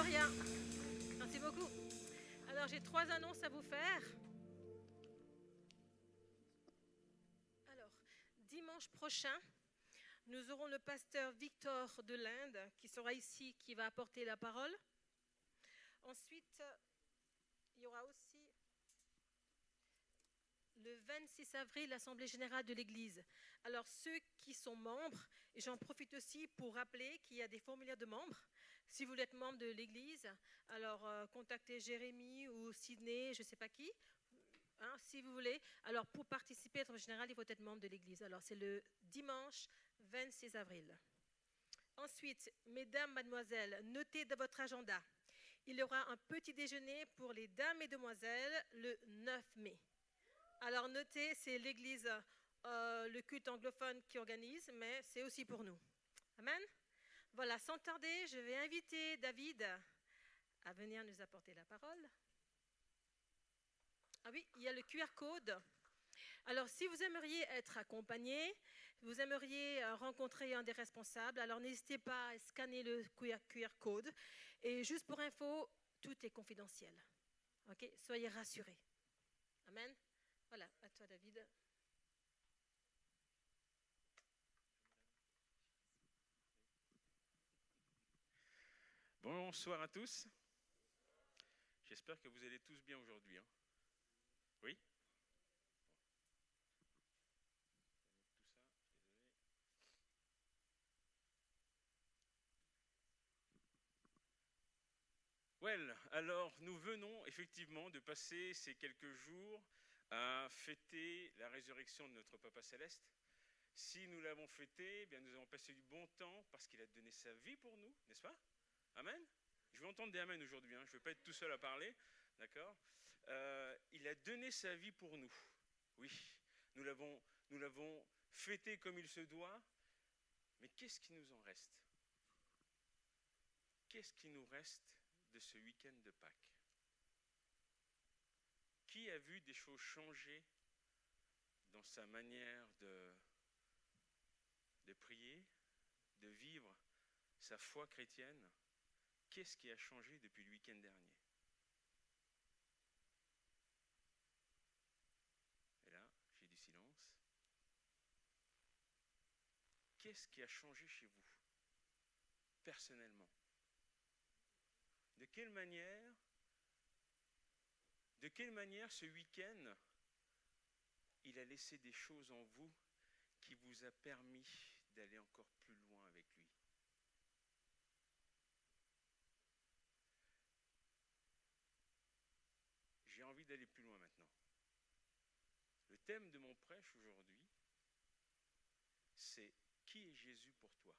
Gloria. Merci beaucoup. Alors, j'ai 3 annonces à vous faire. Alors, dimanche prochain, nous aurons le pasteur Victor de l'Inde qui sera ici, qui va apporter la parole. Ensuite, il y aura aussi le 26 avril, l'Assemblée générale de l'Église. Alors, ceux qui sont membres, et j'en profite aussi pour rappeler qu'il y a des formulaires de membres. Si vous voulez être membre de l'Église, alors contactez Jérémy ou Sydney, je ne sais pas qui, si vous voulez. Alors, pour participer, en général, il faut être membre de l'Église. Alors, c'est le dimanche 26 avril. Ensuite, mesdames, mademoiselles, notez dans votre agenda. Il y aura un petit déjeuner pour les dames et demoiselles le 9 mai. Alors notez, c'est l'église, le culte anglophone qui organise, mais c'est aussi pour nous. Amen. Voilà, sans tarder, je vais inviter David à venir nous apporter la parole. Ah oui, il y a le QR code. Alors, si vous aimeriez être accompagné, vous aimeriez rencontrer un des responsables, alors n'hésitez pas à scanner le QR code. Et juste pour info, tout est confidentiel. Ok, soyez rassurés. Amen. Voilà, à toi David. Bonsoir à tous. J'espère que vous allez tous bien aujourd'hui. Oui? Tout ça, désolé. Well, alors nous venons effectivement de passer ces quelques jours à fêter la résurrection de notre Papa Céleste. Si nous l'avons fêté, eh bien nous avons passé du bon temps parce qu'il a donné sa vie pour nous, n'est-ce pas? Amen. Je vais entendre des amen aujourd'hui, je ne vais pas être tout seul à parler, d'accord? Il a donné sa vie pour nous, oui. Nous l'avons fêté comme il se doit, mais qu'est-ce qui nous en reste? Qu'est-ce qui nous reste de ce week-end de Pâques? Qui a vu des choses changer dans sa manière de prier, de vivre sa foi chrétienne? Qu'est-ce qui a changé depuis le week-end dernier? Et là, j'ai du silence. Qu'est-ce qui a changé chez vous, personnellement? De quelle manière ce week-end, il a laissé des choses en vous qui vous a permis d'aller encore plus loin avec lui? J'ai envie d'aller plus loin maintenant. Le thème de mon prêche aujourd'hui, c'est « Qui est Jésus pour toi ?»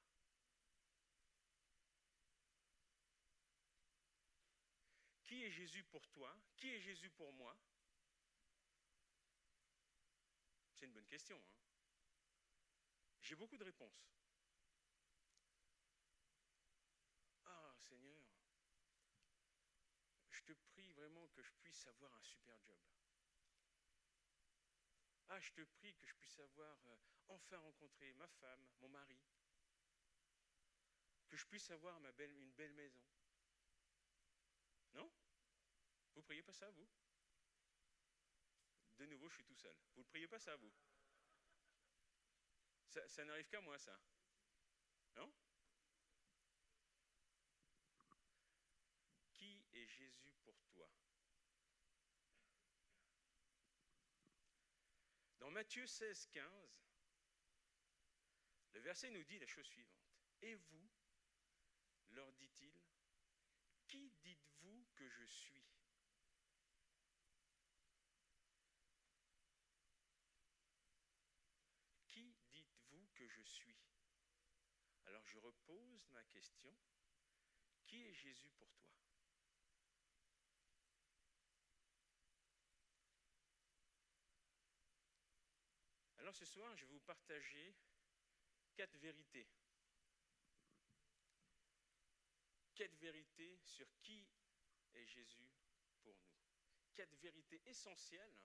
Qui est Jésus pour toi? Qui est Jésus pour moi? C'est une bonne question. J'ai beaucoup de réponses. Ah, Seigneur, je te prie vraiment que je puisse avoir un super job. Ah, je te prie que je puisse avoir enfin rencontré ma femme, mon mari. Que je puisse avoir une belle maison. Non? Vous ne priez pas ça, vous? De nouveau, je suis tout seul. Vous ne priez pas ça, vous? Ça n'arrive qu'à moi, ça. Non? Qui est Jésus pour toi? Dans Matthieu 16, 15, le verset nous dit la chose suivante. « Et vous, leur dit-il, qui dites-vous que je suis ?» Qui dites-vous que je suis? Alors je repose ma question. Qui est Jésus pour toi? Alors ce soir, je vais vous partager 4 vérités. 4 vérités sur qui est Jésus pour nous. 4 vérités essentielles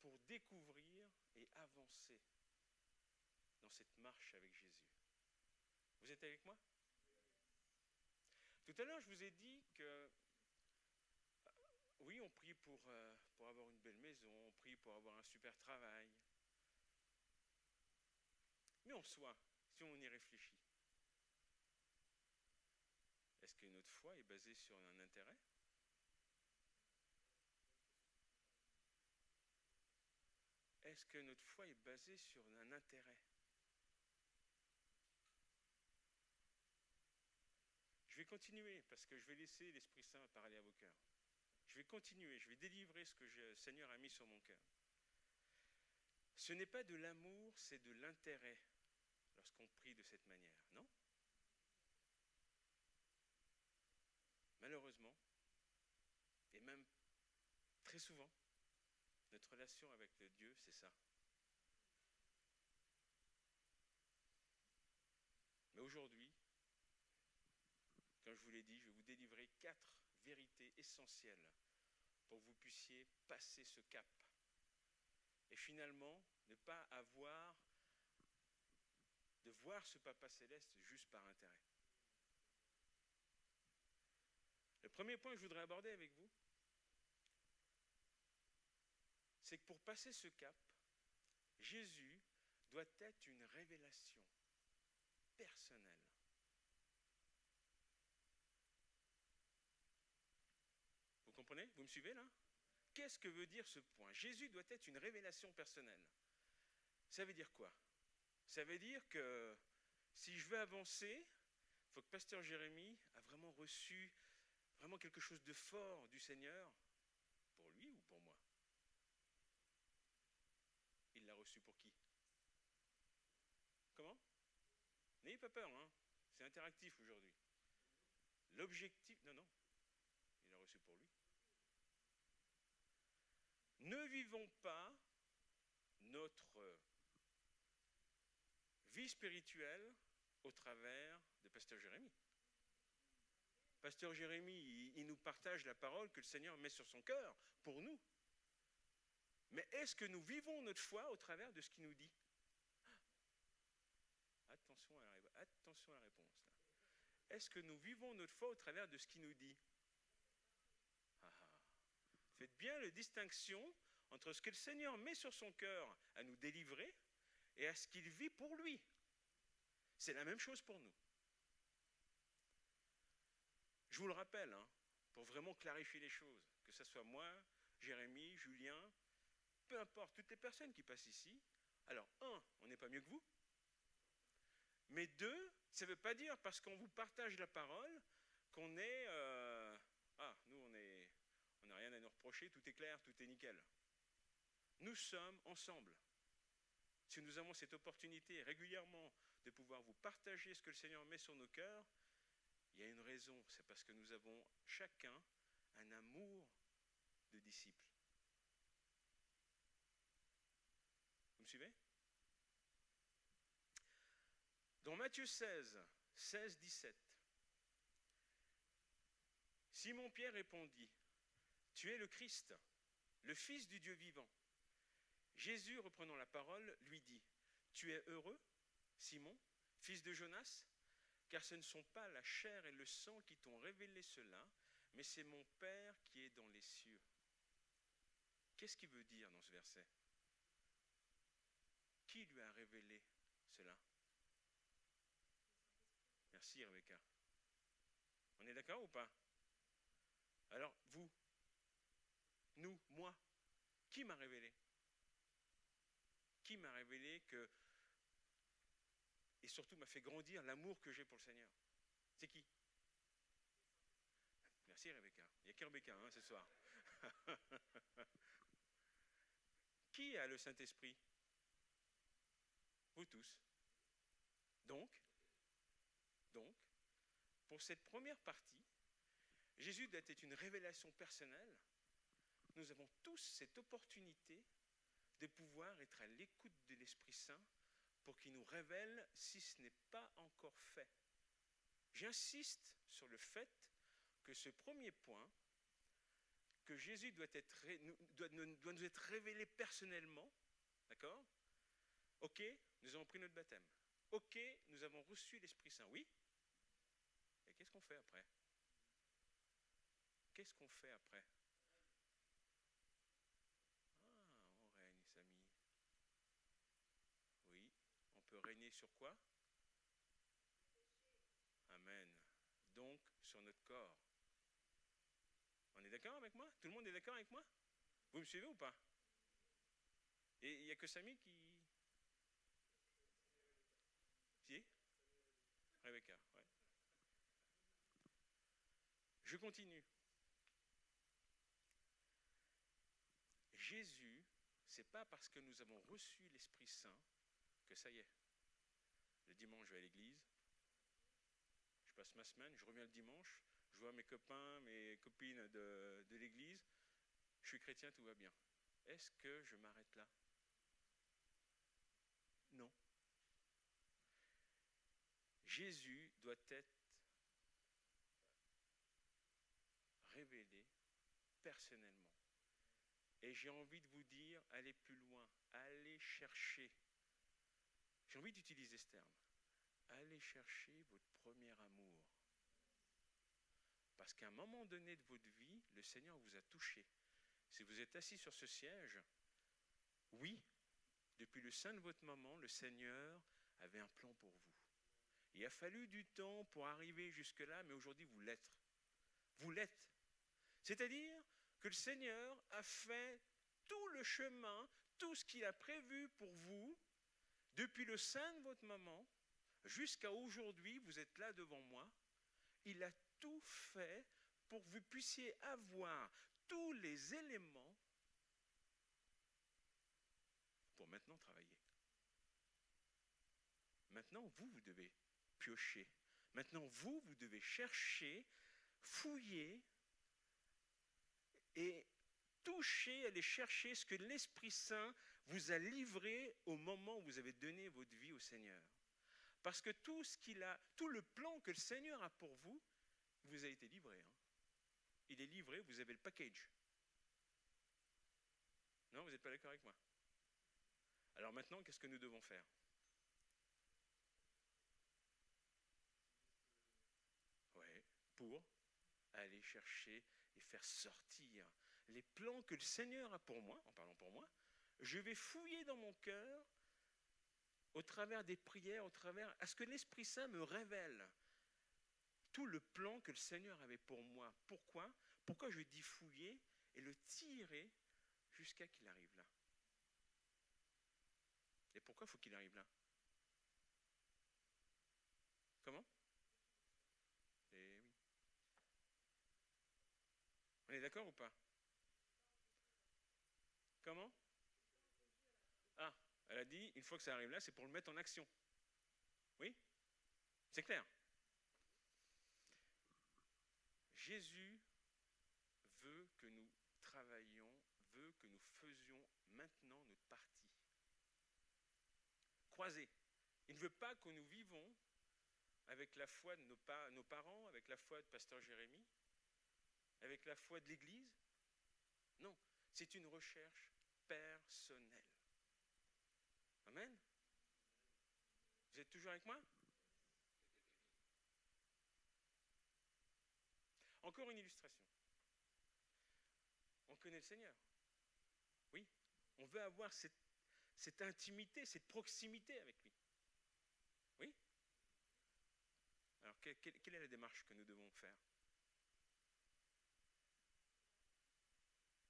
pour découvrir et avancer dans cette marche avec Jésus. Vous êtes avec moi? Tout à l'heure, je vous ai dit que, oui, on prie pour avoir une belle maison, on prie pour avoir un super travail. Mais en soi, si on y réfléchit, est-ce que notre foi est basée sur un intérêt? Est-ce que notre foi est basée sur un intérêt? Je vais continuer parce que je vais laisser l'Esprit Saint parler à vos cœurs. Je vais continuer, je vais délivrer ce que le Seigneur a mis sur mon cœur. Ce n'est pas de l'amour, c'est de l'intérêt lorsqu'on prie de cette manière, non? Malheureusement, et même très souvent, notre relation avec le Dieu, c'est ça. Mais aujourd'hui, comme je vous l'ai dit, je vais vous délivrer 4 vérités essentielles pour que vous puissiez passer ce cap. Et finalement, ne pas avoir de voir ce Papa Céleste juste par intérêt. Le premier point que je voudrais aborder avec vous, c'est que pour passer ce cap, Jésus doit être une révélation personnelle. Vous comprenez? Vous me suivez là? Qu'est-ce que veut dire ce point? Jésus doit être une révélation personnelle. Ça veut dire quoi? Ça veut dire que si je veux avancer, il faut que Pasteur Jérémie a vraiment reçu vraiment quelque chose de fort du Seigneur, pour lui ou pour moi? Il l'a reçu pour qui? Comment? N'ayez pas peur, hein? C'est interactif aujourd'hui. L'objectif... Non, non, il l'a reçu pour lui. Ne vivons pas notre vie spirituelle au travers de Pasteur Jérémie. Pasteur Jérémie, il nous partage la parole que le Seigneur met sur son cœur pour nous. Mais est-ce que nous vivons notre foi au travers de ce qu'il nous dit? Attention à la réponse. Là. Est-ce que nous vivons notre foi au travers de ce qu'il nous dit? Faites bien la distinction entre ce que le Seigneur met sur son cœur à nous délivrer et à ce qu'il vit pour lui. C'est la même chose pour nous. Je vous le rappelle, hein, pour vraiment clarifier les choses, que ce soit moi, Jérémie, Julien, peu importe, toutes les personnes qui passent ici. Alors, on n'est pas mieux que vous. Mais 2, ça ne veut pas dire parce qu'on vous partage la parole qu'on est... nous, on n'a rien à nous reprocher, tout est clair, tout est nickel. Nous sommes ensemble. Si nous avons cette opportunité régulièrement de pouvoir vous partager ce que le Seigneur met sur nos cœurs, il y a une raison, c'est parce que nous avons chacun un amour de disciple. Vous me suivez? Dans Matthieu 16, 17, Simon-Pierre répondit, « Tu es le Christ, le Fils du Dieu vivant. » Jésus, reprenant la parole, lui dit, « Tu es heureux, Simon, fils de Jonas, car ce ne sont pas la chair et le sang qui t'ont révélé cela, mais c'est mon Père qui est dans les cieux. » Qu'est-ce qu'il veut dire dans ce verset? Qui lui a révélé cela? Merci Rebecca. On est d'accord ou pas? Alors, vous, nous, moi, qui m'a révélé? Qui m'a révélé que, et surtout m'a fait grandir l'amour que j'ai pour le Seigneur? C'est qui? Merci Rebecca. Il n'y a que Rebecca ce soir. Qui a le Saint-Esprit? Vous tous. Donc, pour cette première partie, Jésus doit être une révélation personnelle. Nous avons tous cette opportunité de pouvoir être à l'écoute de l'Esprit Saint pour qu'il nous révèle si ce n'est pas encore fait. J'insiste sur le fait que ce premier point, que Jésus doit nous être révélé personnellement, d'accord? Ok, nous avons pris notre baptême. Ok, nous avons reçu l'Esprit Saint, oui? Et qu'est-ce qu'on fait après? qu'est-ce qu'on fait après? Ah, on règne, Samy. Oui, on peut régner sur quoi? Amen. Donc, sur notre corps. On est d'accord avec moi? Tout le monde est d'accord avec moi? Vous me suivez ou pas? Et il n'y a que Samy qui... Si? Rebecca, ouais. Je continue. Jésus, c'est pas parce que nous avons reçu l'Esprit Saint que ça y est. Le dimanche, je vais à l'église, je passe ma semaine, je reviens le dimanche, je vois mes copains, mes copines de l'église, je suis chrétien, tout va bien. Est-ce que je m'arrête là? Non. Jésus doit être révélé personnellement. Et j'ai envie de vous dire, allez plus loin, allez chercher. J'ai envie d'utiliser ce terme. Allez chercher votre premier amour. Parce qu'à un moment donné de votre vie, le Seigneur vous a touché. Si vous êtes assis sur ce siège, oui, depuis le sein de votre maman, le Seigneur avait un plan pour vous. Il a fallu du temps pour arriver jusque-là, mais aujourd'hui vous l'êtes. Vous l'êtes. C'est-à-dire que le Seigneur a fait tout le chemin, tout ce qu'il a prévu pour vous, depuis le sein de votre maman, jusqu'à aujourd'hui, vous êtes là devant moi. Il a tout fait pour que vous puissiez avoir tous les éléments pour maintenant travailler. Maintenant, vous devez piocher. Maintenant, vous devez chercher, fouiller et toucher, aller chercher ce que l'Esprit Saint vous a livré au moment où vous avez donné votre vie au Seigneur. Parce que tout le plan que le Seigneur a pour vous, vous a été livré. Hein. Il est livré, vous avez le package. Non, vous n'êtes pas d'accord avec moi? Alors maintenant, qu'est-ce que nous devons faire? Ouais, pour aller chercher et faire sortir les plans que le Seigneur a pour moi, en parlant pour moi. Je vais fouiller dans mon cœur, au travers des prières, à ce que l'Esprit Saint me révèle tout le plan que le Seigneur avait pour moi. Pourquoi? Pourquoi je dis fouiller et le tirer jusqu'à qu'il arrive là? Et pourquoi faut qu'il arrive là? Comment? Eh oui. On est d'accord ou pas? Comment? Ah, elle a dit, une fois que ça arrive là, c'est pour le mettre en action. Oui? C'est clair. Jésus veut que nous travaillions, veut que nous faisions maintenant notre partie. Croisée. Il ne veut pas que nous vivons avec la foi de nos parents, avec la foi de Pasteur Jérémie, avec la foi de l'Église. Non, c'est une recherche personnelle. Amen. Vous êtes toujours avec moi? Encore une illustration. On connaît le Seigneur. Oui, on veut avoir cette intimité, cette proximité avec lui. Oui? Alors, quelle est la démarche que nous devons faire?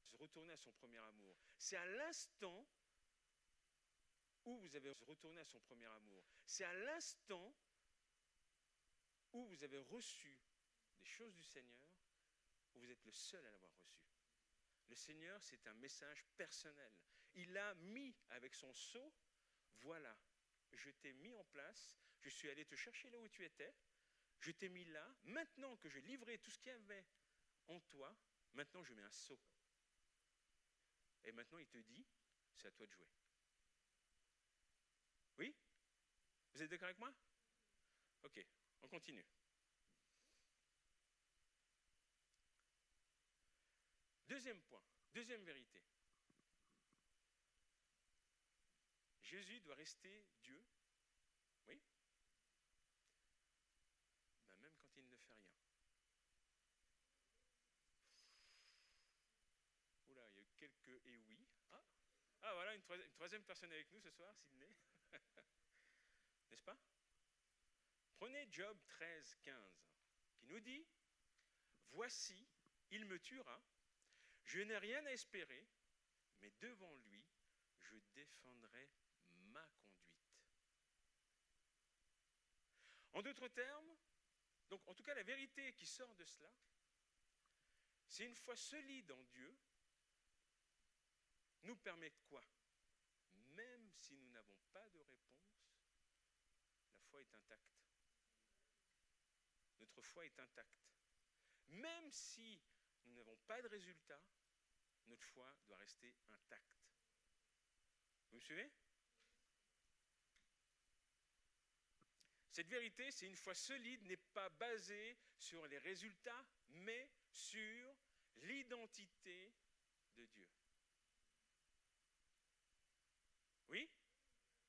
Se retourner à son premier amour. C'est à l'instant où vous avez retourné à son premier amour. C'est à l'instant où vous avez reçu des choses du Seigneur, où vous êtes le seul à l'avoir reçu. Le Seigneur, c'est un message personnel. Il a mis avec son sceau, voilà, je t'ai mis en place, je suis allé te chercher là où tu étais, je t'ai mis là, maintenant que j'ai livré tout ce qu'il y avait en toi, maintenant je mets un sceau. Et maintenant il te dit, c'est à toi de jouer. Oui? Vous êtes d'accord avec moi? Ok, on continue. Deuxième point, deuxième vérité. Jésus doit rester Dieu, oui, ben même quand il ne fait rien. une troisième personne avec nous ce soir, Sydney? N'est-ce pas? Prenez Job 13, 15, qui nous dit, « Voici, il me tuera, je n'ai rien à espérer, mais devant lui, je défendrai ma conduite. » En d'autres termes, donc en tout cas la vérité qui sort de cela, c'est une foi solide en Dieu, nous permet quoi? Même si nous n'avons pas de réponse, la foi est intacte. Notre foi est intacte. Même si nous n'avons pas de résultat, notre foi doit rester intacte. Vous me suivez? Cette vérité, c'est une foi solide, n'est pas basée sur les résultats, mais sur l'identité de Dieu. Oui?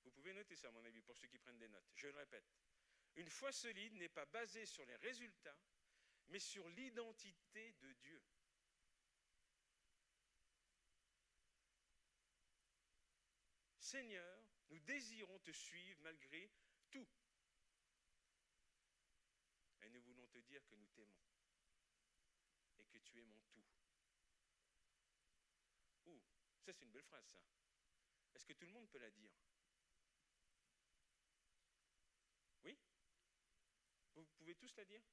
Vous pouvez noter ça, à mon avis, pour ceux qui prennent des notes. Je le répète. Une foi solide n'est pas basée sur les résultats, mais sur l'identité de Dieu. Seigneur, nous désirons te suivre malgré tout. Et nous voulons te dire que nous t'aimons et que tu es mon tout. Ouh, ça c'est une belle phrase, ça. Est-ce que tout le monde peut la dire? Oui? Vous pouvez tous la dire?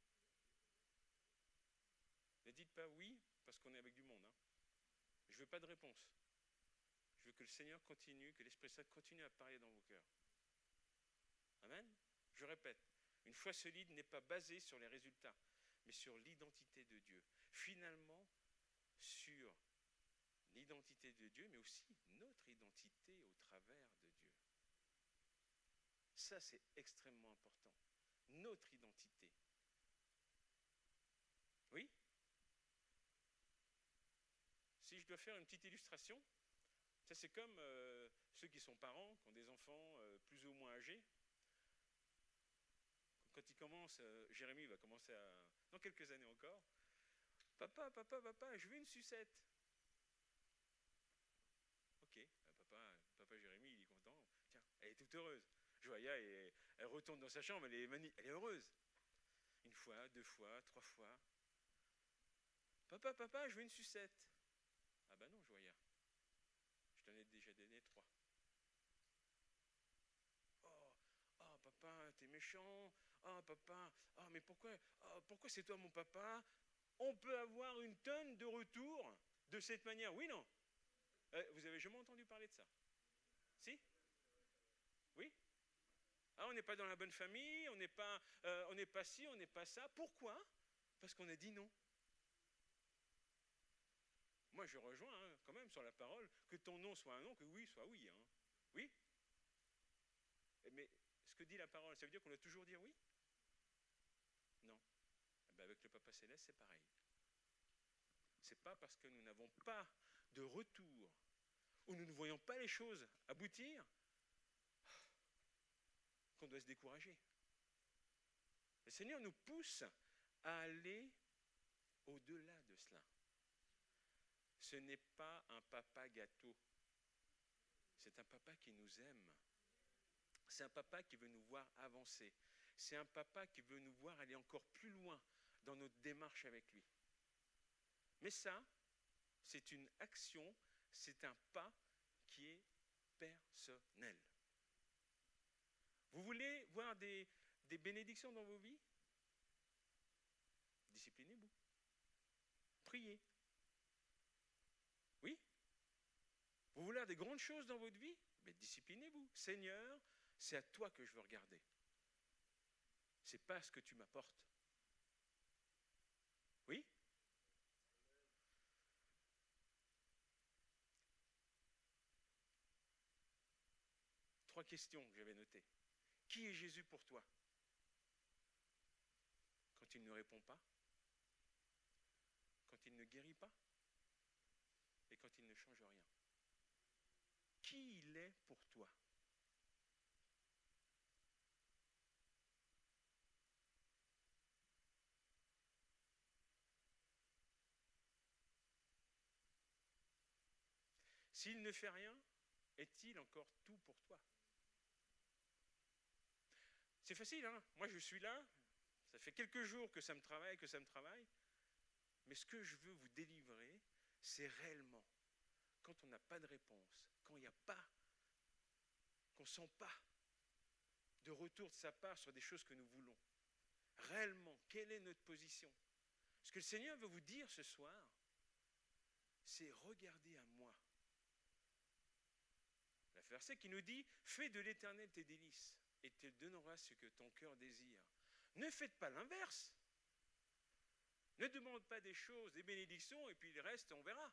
Ne dites pas oui, parce qu'on est avec du monde. Hein. Je ne veux pas de réponse. Je veux que le Seigneur continue, que l'Esprit Saint continue à parler dans vos cœurs. Amen? Je répète, une foi solide n'est pas basée sur les résultats, mais sur l'identité de Dieu. Finalement, sur l'identité de Dieu, mais aussi notre identité au travers de Dieu. Ça, c'est extrêmement important. Notre identité. Oui? Si je dois faire une petite illustration, ça c'est comme ceux qui sont parents, qui ont des enfants plus ou moins âgés. Quand ils commencent, Jérémy va commencer dans quelques années encore, « Papa, je veux une sucette. » Ok, papa Jérémy, il est content. Tiens, elle est toute heureuse. Joya, elle retourne dans sa chambre, elle est heureuse. Une fois, 2 fois, 3 fois. « Papa, je veux une sucette. » Ah ben non, Joya. Je t'en ai déjà donné 3. Oh, papa, t'es méchant. Oh, papa, mais pourquoi c'est toi mon papa? On peut avoir une tonne de retour de cette manière. Oui, non? Vous avez jamais entendu parler de ça? Si? Oui? Ah, on n'est pas dans la bonne famille, on n'est pas ci, on n'est pas ça. Pourquoi? Parce qu'on a dit non. Moi, je rejoins quand même sur la parole, que ton non soit un non, que oui soit oui. Hein. Oui? Mais ce que dit la parole, ça veut dire qu'on doit toujours dire oui? Non. Eh bien, avec le Papa Céleste, c'est pareil. C'est pas parce que nous n'avons pas de retour, ou nous ne voyons pas les choses aboutir, qu'on doit se décourager. Le Seigneur nous pousse à aller au-delà de cela. Ce n'est pas un papa gâteau. C'est un papa qui nous aime. C'est un papa qui veut nous voir avancer. C'est un papa qui veut nous voir aller encore plus loin dans notre démarche avec lui. Mais ça, c'est une action, c'est un pas qui est personnel. Vous voulez voir des bénédictions dans vos vies? Disciplinez-vous. Priez. Oui? Vous voulez avoir des grandes choses dans votre vie? Mais disciplinez-vous. Seigneur, c'est à toi que je veux regarder. C'est pas ce que tu m'apportes. Oui? Trois questions que j'avais notées. Qui est Jésus pour toi? Quand il ne répond pas, quand il ne guérit pas et quand il ne change rien. Qui il est pour toi? S'il ne fait rien, est-il encore tout pour toi? C'est facile, hein? Moi je suis là, ça fait quelques jours que ça me travaille, mais ce que je veux vous délivrer, c'est réellement, quand on n'a pas de réponse, quand il n'y a pas, qu'on ne sent pas de retour de sa part sur des choses que nous voulons, réellement, quelle est notre position? Ce que le Seigneur veut vous dire ce soir, c'est regardez à moi. Le verset qui nous dit, fais de l'Éternel tes délices et te donnera ce que ton cœur désire. Ne faites pas l'inverse. Ne demande pas des choses, des bénédictions, et puis le reste, on verra.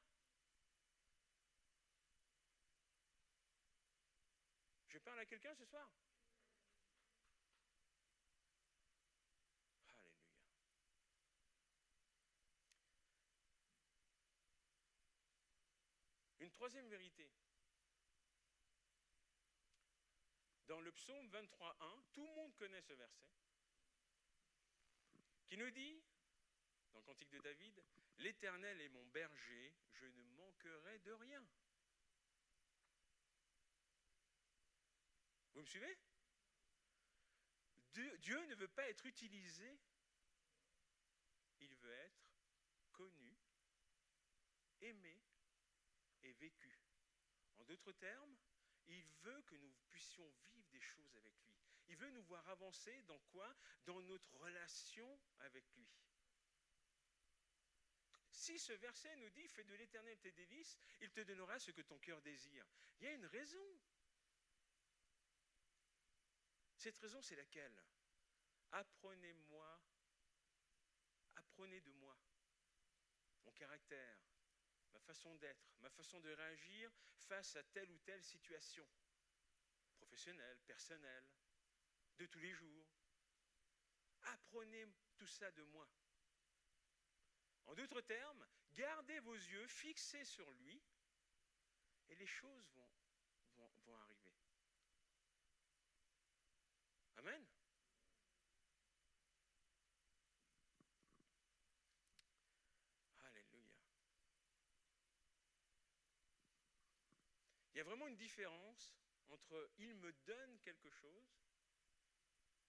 Je parle à quelqu'un ce soir? Alléluia. Une troisième vérité. Dans le psaume 23:1, tout le monde connaît ce verset, qui nous dit, dans le cantique de David, « L'Éternel est mon berger, je ne manquerai de rien. » Vous me suivez? Dieu ne veut pas être utilisé, il veut être connu, aimé et vécu. En d'autres termes, il veut que nous puissions vivre des choses avec lui. Il veut nous voir avancer dans quoi? Dans notre relation avec lui. Si ce verset nous dit « Fais de l'Éternel tes délices, il te donnera ce que ton cœur désire », il y a une raison. Cette raison, c'est laquelle? Apprenez de moi mon caractère, ma façon d'être, ma façon de réagir face à telle ou telle situation, professionnelle, personnelle, de tous les jours. Apprenez tout ça de moi. En d'autres termes, gardez vos yeux fixés sur lui et les choses vont arriver. Amen. Alléluia. Il y a vraiment une différence entre il me donne quelque chose,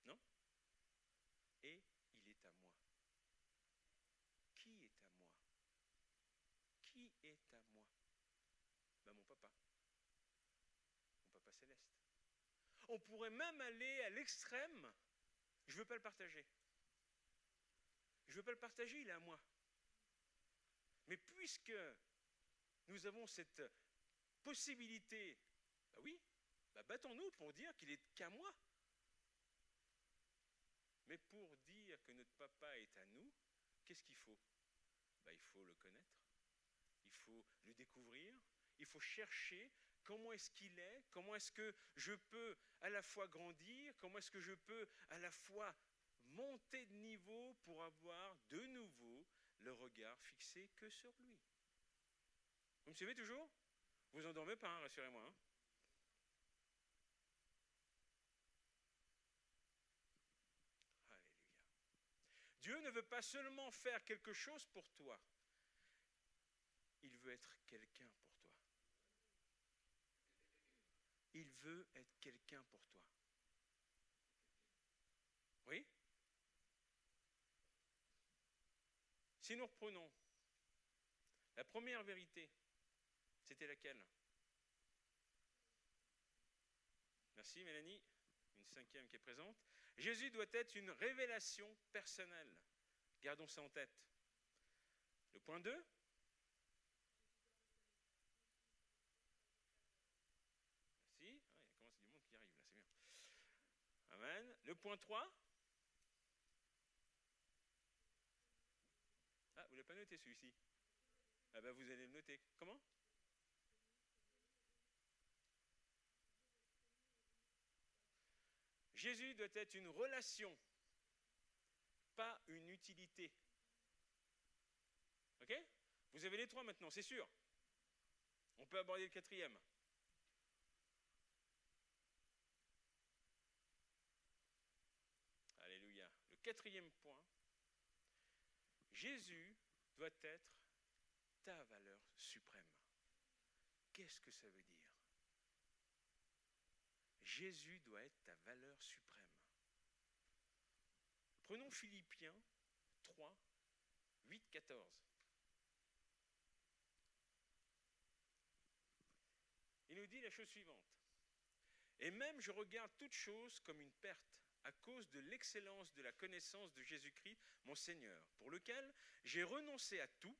non? Et il est à moi. Qui est à moi? Qui est à moi? Ben, mon papa céleste. On pourrait même aller à l'extrême, je ne veux pas le partager. Je ne veux pas le partager, il est à moi. Mais puisque nous avons cette possibilité, bah oui, bah battons-nous pour dire qu'il est qu'à moi. Mais pour dire que notre papa est à nous, qu'est-ce qu'il faut? Bah, il faut le connaître, il faut le découvrir, il faut chercher comment est-ce qu'il est, comment est-ce que je peux à la fois grandir, comment est-ce que je peux à la fois monter de niveau pour avoir de nouveau le regard fixé que sur lui. Vous me suivez toujours? Vous endormez pas, hein, rassurez-moi. Hein. Alléluia. Dieu ne veut pas seulement faire quelque chose pour toi, il veut être quelqu'un pour toi. Il veut être quelqu'un pour toi. Oui? Si nous reprenons, la première vérité, c'était laquelle? Merci Mélanie, une cinquième qui est présente. Jésus doit être une révélation personnelle. Gardons ça en tête. Le point 2. Merci. Ah, il commence du monde qui arrive là, c'est bien. Amen. Le point 3. Ah, vous ne l'avez pas noté celui-ci? Ah ben vous allez le noter. Comment? Jésus doit être une relation, pas une utilité. Ok? Vous avez les trois maintenant, c'est sûr. On peut aborder le quatrième. Alléluia. Le quatrième point, Jésus doit être ta valeur suprême. Qu'est-ce que ça veut dire? Jésus doit être ta valeur suprême. Prenons Philippiens 3, 8, 14. Il nous dit la chose suivante. Et même je regarde toute chose comme une perte à cause de l'excellence de la connaissance de Jésus-Christ, mon Seigneur, pour lequel j'ai renoncé à tout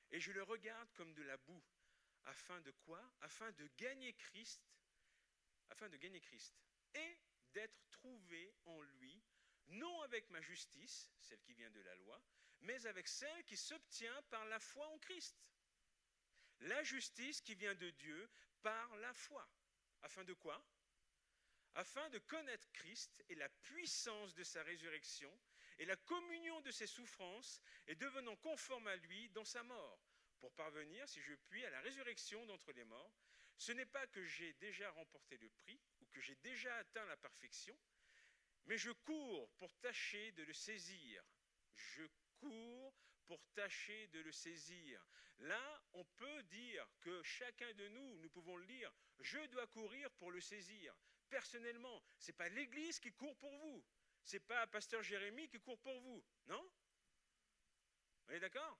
et je le regarde comme de la boue. Afin de quoi ? Afin de gagner Christ et d'être trouvé en lui, non avec ma justice, celle qui vient de la loi, mais avec celle qui s'obtient par la foi en Christ. La justice qui vient de Dieu par la foi. Afin de quoi ? Afin de connaître Christ et la puissance de sa résurrection et la communion de ses souffrances et devenant conforme à lui dans sa mort, pour parvenir, si je puis, à la résurrection d'entre les morts. Ce n'est pas que j'ai déjà remporté le prix ou que j'ai déjà atteint la perfection, mais je cours pour tâcher de le saisir. Je cours pour tâcher de le saisir. Là, on peut dire que chacun de nous, nous pouvons le lire, je dois courir pour le saisir. Personnellement, ce n'est pas l'Église qui court pour vous. Ce n'est pas Pasteur Jérémie qui court pour vous. Non ? On est d'accord ?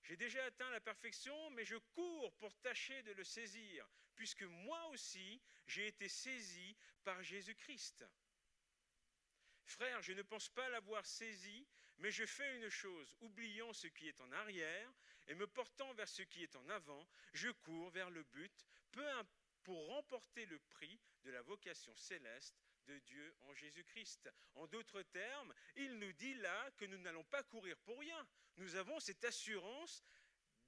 J'ai déjà atteint la perfection, mais je cours pour tâcher de le saisir, puisque moi aussi, j'ai été saisi par Jésus-Christ. Frère, je ne pense pas l'avoir saisi, mais je fais une chose, oubliant ce qui est en arrière et me portant vers ce qui est en avant, je cours vers le but, pour remporter le prix de la vocation céleste de Dieu en Jésus-Christ. En d'autres termes, il nous dit là que nous n'allons pas courir pour rien. Nous avons cette assurance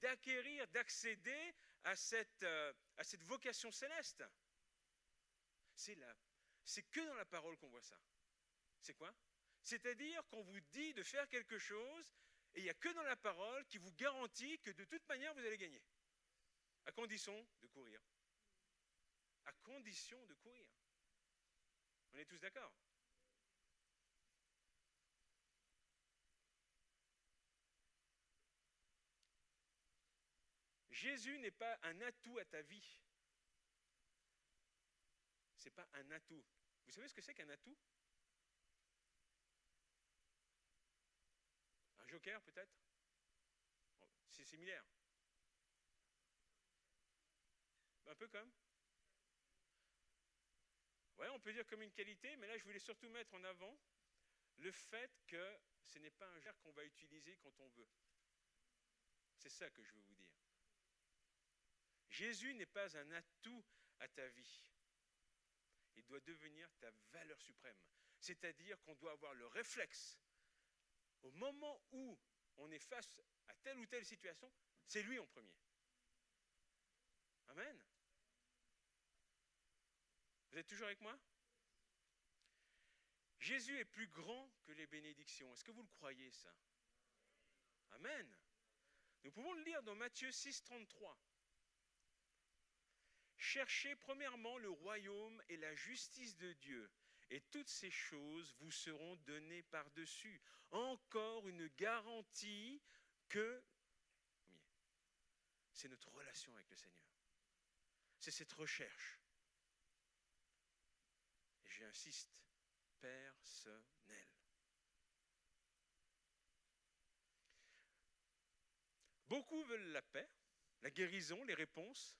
d'acquérir, d'accéder à cette vocation céleste. C'est que dans la parole qu'on voit ça. C'est quoi ? C'est-à-dire qu'on vous dit de faire quelque chose et il n'y a que dans la parole qui vous garantit que de toute manière vous allez gagner. À condition de courir. À condition de courir. On est tous d'accord ? Jésus n'est pas un atout à ta vie. Ce n'est pas un atout. Vous savez ce que c'est qu'un atout ? Un joker peut-être ? C'est similaire. Un peu comme ? Ouais, on peut dire comme une qualité, mais là je voulais surtout mettre en avant le fait que ce n'est pas un joker qu'on va utiliser quand on veut. C'est ça que je veux vous dire. Jésus n'est pas un atout à ta vie. Il doit devenir ta valeur suprême. C'est-à-dire qu'on doit avoir le réflexe. Au moment où on est face à telle ou telle situation, c'est lui en premier. Amen. Vous êtes toujours avec moi ? Jésus est plus grand que les bénédictions. Est-ce que vous le croyez, ça ? Amen. Nous pouvons le lire dans Matthieu 6, 33. Cherchez premièrement le royaume et la justice de Dieu, et toutes ces choses vous seront données par-dessus. Encore une garantie que c'est notre relation avec le Seigneur. C'est cette recherche. Et j'insiste, personnel. Beaucoup veulent la paix, la guérison, les réponses,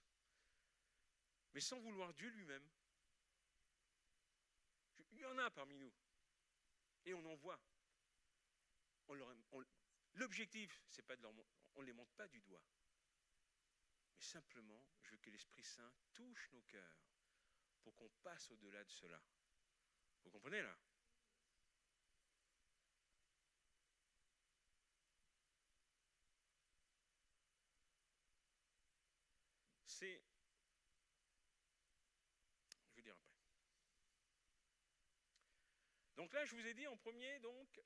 mais sans vouloir Dieu lui-même. Il y en a parmi nous, et on en voit. L'objectif, c'est pas on ne les monte pas du doigt, mais simplement, je veux que l'Esprit Saint touche nos cœurs pour qu'on passe au-delà de cela. Vous comprenez là ? Je vais dire après. Donc là, je vous ai dit en premier, donc,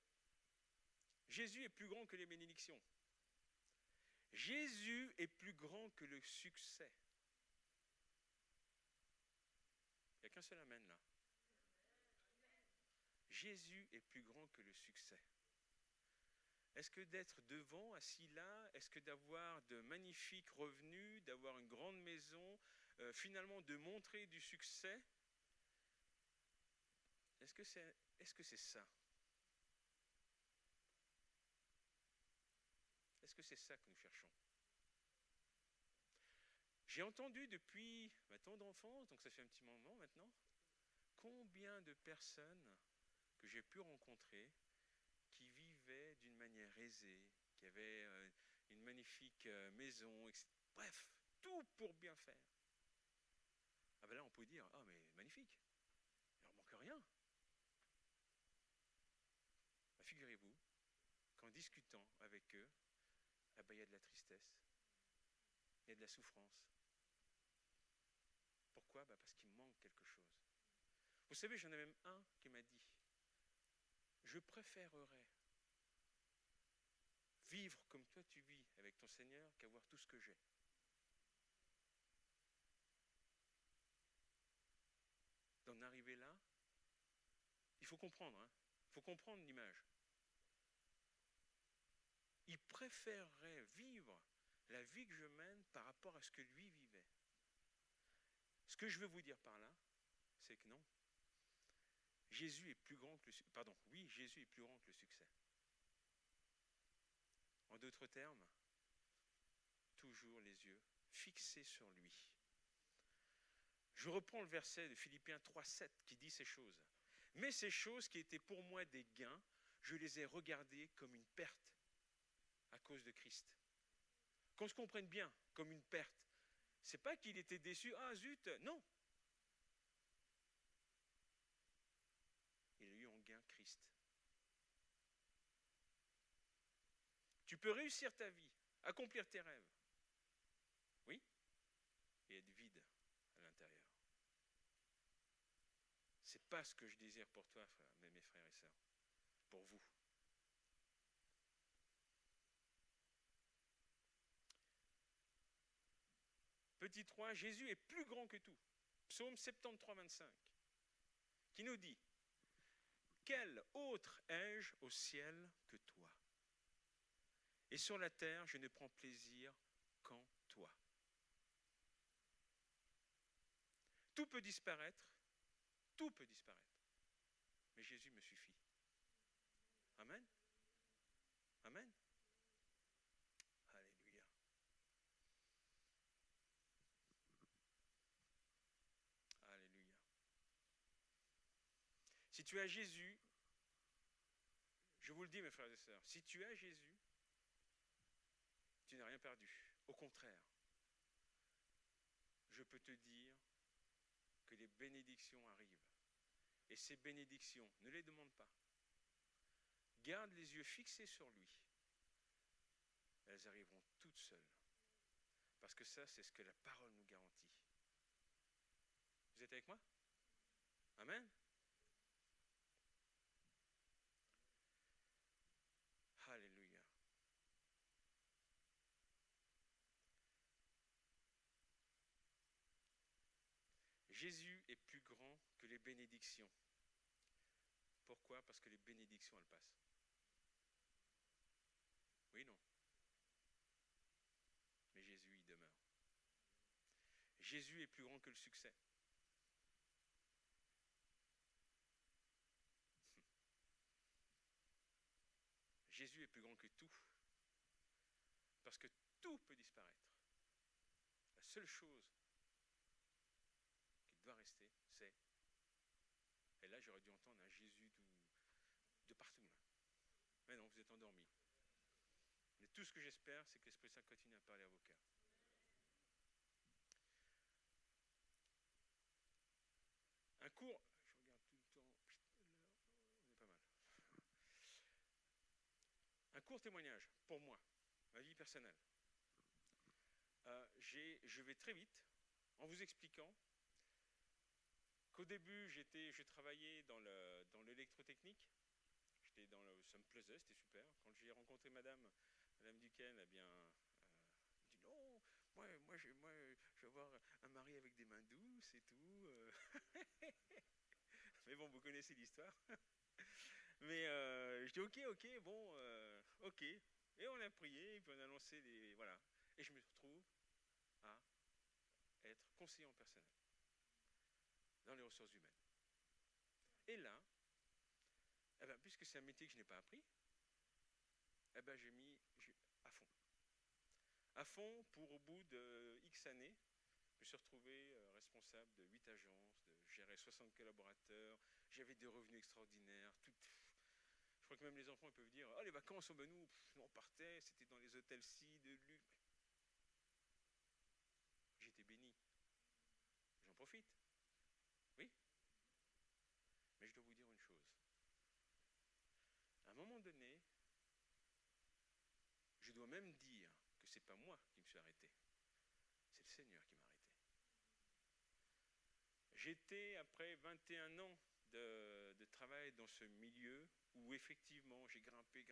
Jésus est plus grand que les bénédictions. Jésus est plus grand que le succès. Il n'y a qu'un seul amen là. Jésus est plus grand que le succès. Est-ce que d'être devant, assis là, est-ce que d'avoir de magnifiques revenus, d'avoir une grande maison, finalement de montrer du succès, Est-ce que c'est ça? Est-ce que c'est ça que nous cherchons? J'ai entendu depuis ma tendre enfance, donc ça fait un petit moment maintenant, combien de personnes que j'ai pu rencontrer qui vivaient d'une manière aisée, qui avaient une magnifique maison, etc. Bref, tout pour bien faire. Ah ben là, on peut dire, ah mais magnifique, il leur manque rien. Ben, figurez-vous qu'en discutant avec eux, ah ben, il y a de la tristesse, il y a de la souffrance. Pourquoi? Ben, parce qu'il manque quelque chose. Vous savez, j'en ai même un qui m'a dit, je préférerais vivre comme toi tu vis avec ton Seigneur qu'avoir tout ce que j'ai. D'en arriver là, il faut comprendre, hein, il faut comprendre l'image. Il préférerait vivre la vie que je mène par rapport à ce que lui vivait. Ce que je veux vous dire par là, c'est que non. Jésus est plus grand que le succès. Pardon, oui, Jésus est plus grand que le succès. En d'autres termes, toujours les yeux fixés sur lui. Je reprends le verset de Philippiens 3,7 qui dit ces choses. Mais ces choses qui étaient pour moi des gains, je les ai regardées comme une perte à cause de Christ. Qu'on se comprenne bien, comme une perte. C'est pas qu'il était déçu, ah zut, non. Il a eu en gain Christ. Tu peux réussir ta vie, accomplir tes rêves, oui, et être vide à l'intérieur. C'est pas ce que je désire pour toi, frère, mais mes frères et sœurs, pour vous. Petit 3, Jésus est plus grand que tout. Psaume 73, 25, qui nous dit, quel autre ai-je au ciel que toi? Et sur la terre, je ne prends plaisir qu'en toi. Tout peut disparaître, mais Jésus me suffit. Amen. Amen. Alléluia. Alléluia. Si tu as Jésus, je vous le dis mes frères et sœurs, si tu as Jésus, tu n'as rien perdu. Au contraire, je peux te dire que les bénédictions arrivent. Et ces bénédictions, ne les demande pas. Garde les yeux fixés sur lui. Elles arriveront toutes seules. Parce que ça, c'est ce que la parole nous garantit. Vous êtes avec moi? Amen? Alléluia. Jésus est plus grand que les bénédictions. Pourquoi? Parce que les bénédictions, elles passent. Oui, non. Mais Jésus, il demeure. Jésus est plus grand que le succès. Jésus est plus grand que tout. Parce que tout peut disparaître. La seule chose qui doit rester, c'est... Et là, j'aurais dû entendre un Jésus de partout. Là. Mais non, vous êtes endormis. Mais tout ce que j'espère, c'est que l'Esprit Saint continue à parler à vos cœurs. Un court... Je regarde tout le temps. On est pas mal. Un court témoignage, pour moi, ma vie personnelle. Je vais très vite en vous expliquant qu'au début, je travaillais dans l'électrotechnique. Ça me plaisait, c'était super. Quand j'ai rencontré Madame Duquesne, eh bien, elle me dit non, moi, je vais avoir un mari avec des mains douces et tout. Mais bon, vous connaissez l'histoire. Mais je dis ok, bon, ok. Et on a prié, et puis on a lancé les... Voilà. Et je me retrouve à être conseiller en personnel dans les ressources humaines. Et là, Eh ben, puisque c'est un métier que je n'ai pas appris, eh ben, à fond. À fond pour, au bout de X années, je me suis retrouvé responsable de 8 agences, de gérer 60 collaborateurs, j'avais des revenus extraordinaires, tout. Je crois que même les enfants ils peuvent dire « Oh, les vacances, oh, ben nous, on partait, c'était dans les hôtels-ci, de luxe. » J'étais béni. J'en profite. Oui. Mais je dois vous dire une chose. À un moment donné, je dois même dire que ce n'est pas moi qui me suis arrêté. C'est le Seigneur qui m'a arrêté. J'étais, après 21 ans de travail dans ce milieu, où effectivement j'ai grimpé,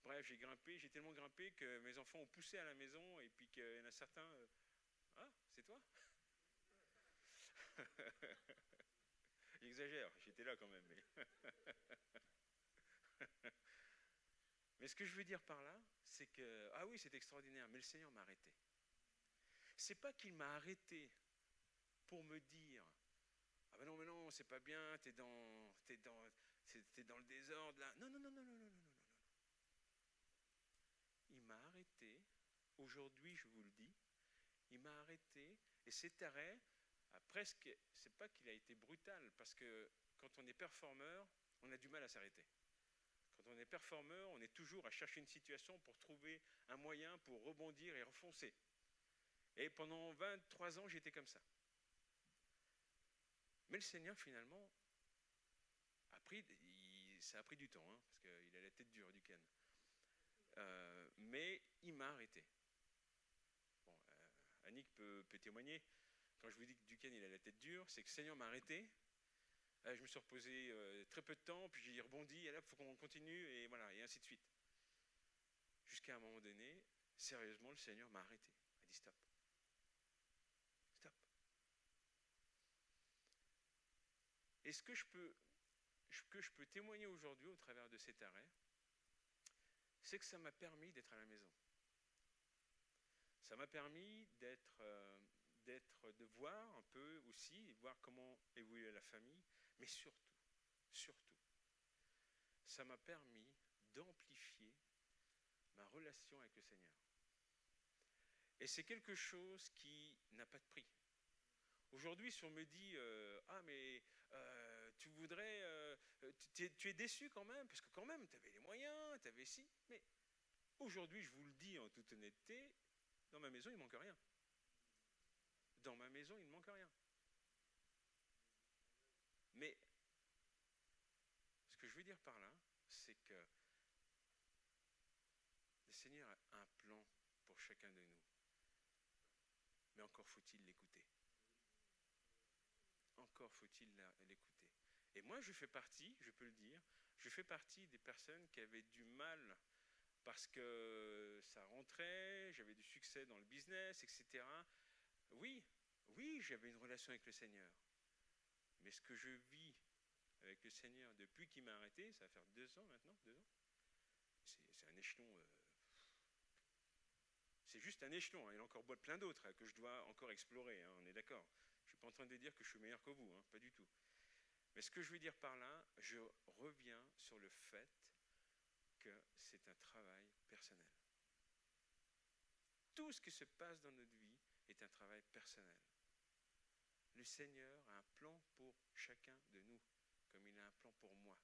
bref, j'ai tellement grimpé que mes enfants ont poussé à la maison, et puis qu'il y en a certains... Ah, c'est toi? J'exagère, j'étais là quand même. Mais ce que je veux dire par là, c'est que, ah oui, c'est extraordinaire, mais le Seigneur m'a arrêté. C'est pas qu'il m'a arrêté pour me dire, ah ben non, mais non, c'est pas bien, t'es dans le désordre là. Non, non, non, non, non, non, non, non, non. Il m'a arrêté, aujourd'hui je vous le dis, il m'a arrêté, et cet arrêt, presque, c'est pas qu'il a été brutal, parce que quand on est performeur, on a du mal à s'arrêter. Quand on est performeur, on est toujours à chercher une situation pour trouver un moyen pour rebondir et refoncer. Et pendant 23 ans, j'étais comme ça. Mais le Seigneur, finalement, ça a pris du temps, hein, parce qu'il a la tête dure, Duquesne. Mais il m'a arrêté. Bon, Annick peut témoigner. Quand je vous dis que Duquesne, il a la tête dure, c'est que le Seigneur m'a arrêté. Je me suis reposé très peu de temps, puis j'ai rebondi, et là, il faut qu'on continue, et voilà, et ainsi de suite. Jusqu'à un moment donné, sérieusement, le Seigneur m'a arrêté. Il a dit stop. Stop. Et ce que je peux témoigner aujourd'hui au travers de cet arrêt, c'est que ça m'a permis d'être à la maison. Ça m'a permis de voir un peu aussi, et voir comment évoluait la famille, mais surtout, ça m'a permis d'amplifier ma relation avec le Seigneur. Et c'est quelque chose qui n'a pas de prix. Aujourd'hui, si on me dit ah mais tu voudrais, tu es déçu quand même, parce que quand même, tu avais les moyens, tu avais ci, mais aujourd'hui, je vous le dis en toute honnêteté, dans ma maison, il ne manque rien. Dans ma maison, il ne manque rien. Mais ce que je veux dire par là, c'est que le Seigneur a un plan pour chacun de nous. Mais encore faut-il l'écouter. Encore faut-il l'écouter. Et moi, je fais partie, je peux le dire, je fais partie des personnes qui avaient du mal parce que ça rentrait, j'avais du succès dans le business, etc. Oui, j'avais une relation avec le Seigneur. Mais ce que je vis avec le Seigneur depuis qu'il m'a arrêté, ça va faire 2 ans maintenant, 2 ans, c'est un échelon... c'est juste un échelon, hein. Il y en a encore plein d'autres que je dois encore explorer, hein, on est d'accord. Je ne suis pas en train de dire que je suis meilleur que vous, hein, pas du tout. Mais ce que je veux dire par là, je reviens sur le fait que c'est un travail personnel. Tout ce qui se passe dans notre vie est un travail personnel. Le Seigneur a un plan pour chacun de nous, comme il a un plan pour moi.